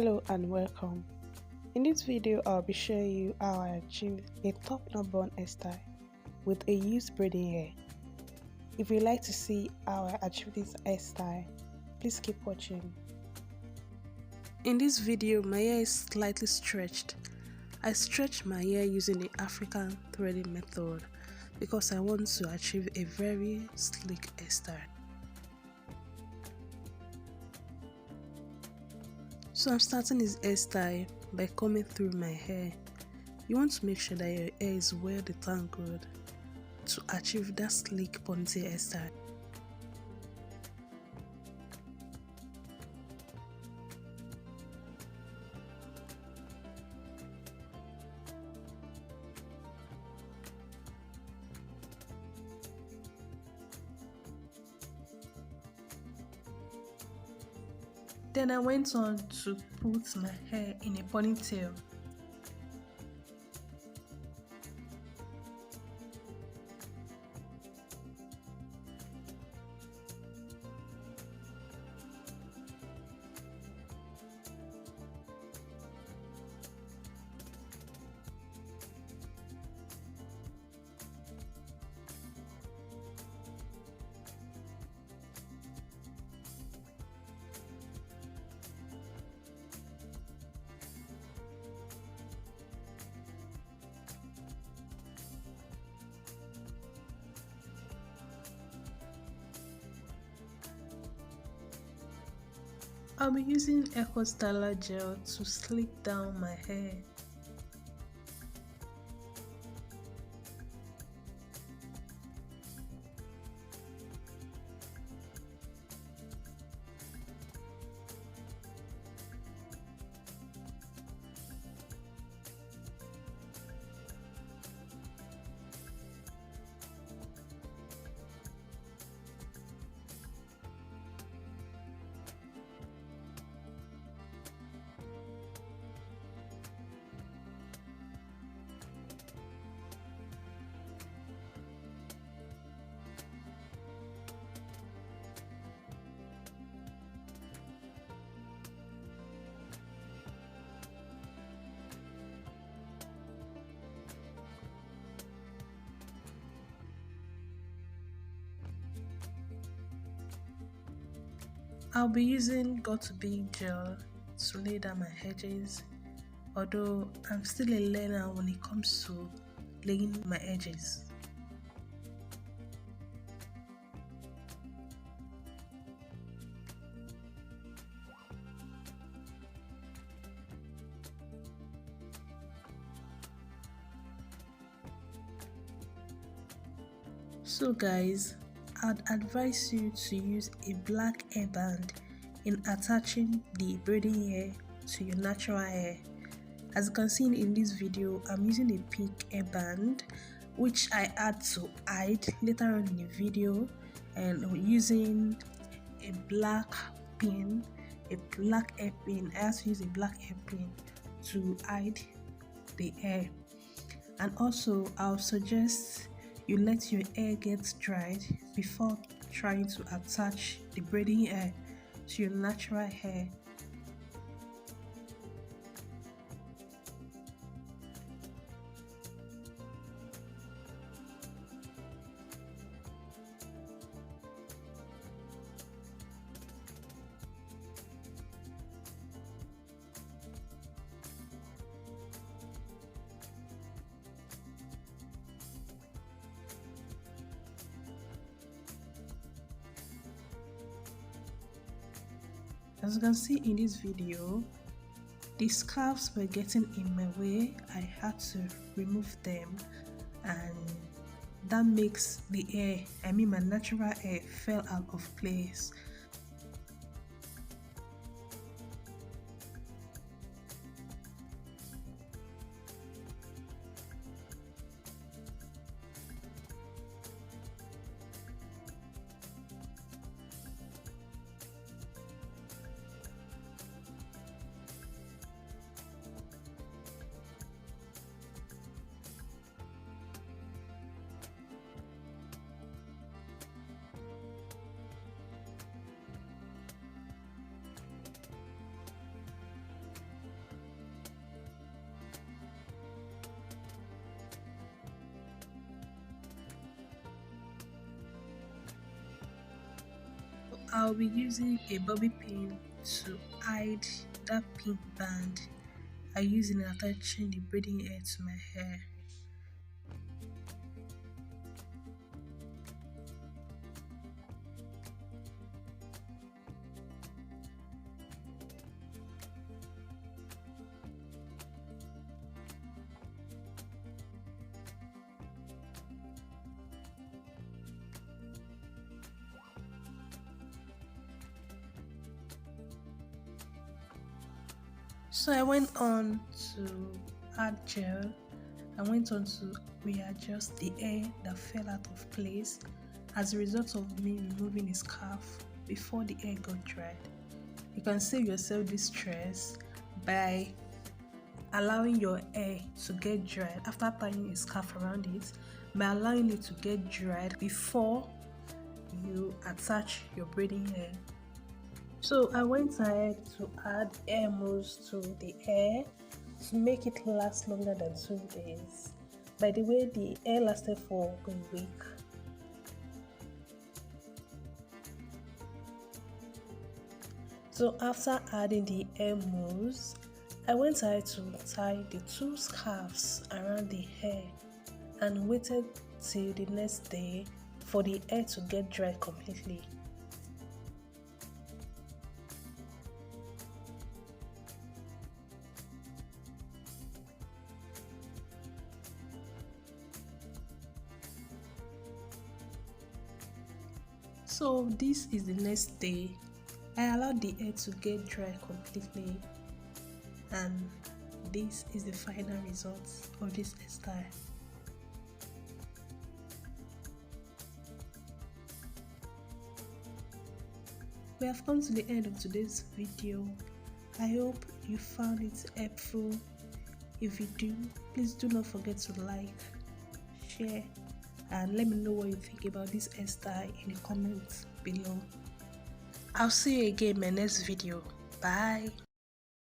Hello and welcome. In this video, I'll be showing you how I achieved a top knob-on hairstyle with a used braiding hair. If you'd like to see how I achieved this hairstyle, please keep watching. In this video, my hair is slightly stretched. I stretched my hair using the African threading method because I want to achieve a very sleek hairstyle. So I'm starting this hairstyle by combing through my hair. You want to make sure that your hair is well detangled to achieve that sleek ponytail hairstyle. Then I went on to put my hair in a ponytail. I'll be using Eco Styler gel to slick down my hair. I'll be using Got2b gel to lay down my edges, although I'm still a learner when it comes to laying my edges. So guys, I'd advise you to use a black hairband in attaching the braiding hair to your natural hair. As you can see in this video, I'm using a pink hairband which I had to hide later on in the video, and using a black pin, a black hairpin. I had to use a black hairpin to hide the hair. And also I'll suggest you let your hair get dried before trying to attach the braiding hair to your natural hair. As you can see in this video, the scarves were getting in my way. I had to remove them, and that makes the hair, my natural hair, fell out of place. I'll be using a bobby pin to hide that pink band I use in attaching the braiding hair to my hair. So I went on to add gel. I went on to readjust the hair that fell out of place as a result of me removing a scarf before the hair got dried. You can save yourself this stress by allowing your hair to get dried after tying a scarf around it, by allowing it to get dried before you attach your braiding hair. So I went ahead to add hair mousse to the hair to make it last longer than 2 days. By the way, the hair lasted for a week. So after adding the hair mousse, I went ahead to tie the 2 scarves around the hair and waited till the next day for the hair to get dry completely. So this is the next day. I allowed the hair to get dry completely, and this is the final result of this hairstyle. We have come to the end of today's video. I hope you found it helpful. If you do, please do not forget to like, share, and let me know what you think about this hairstyle in the comments below. I'll see you again in my next video. Bye.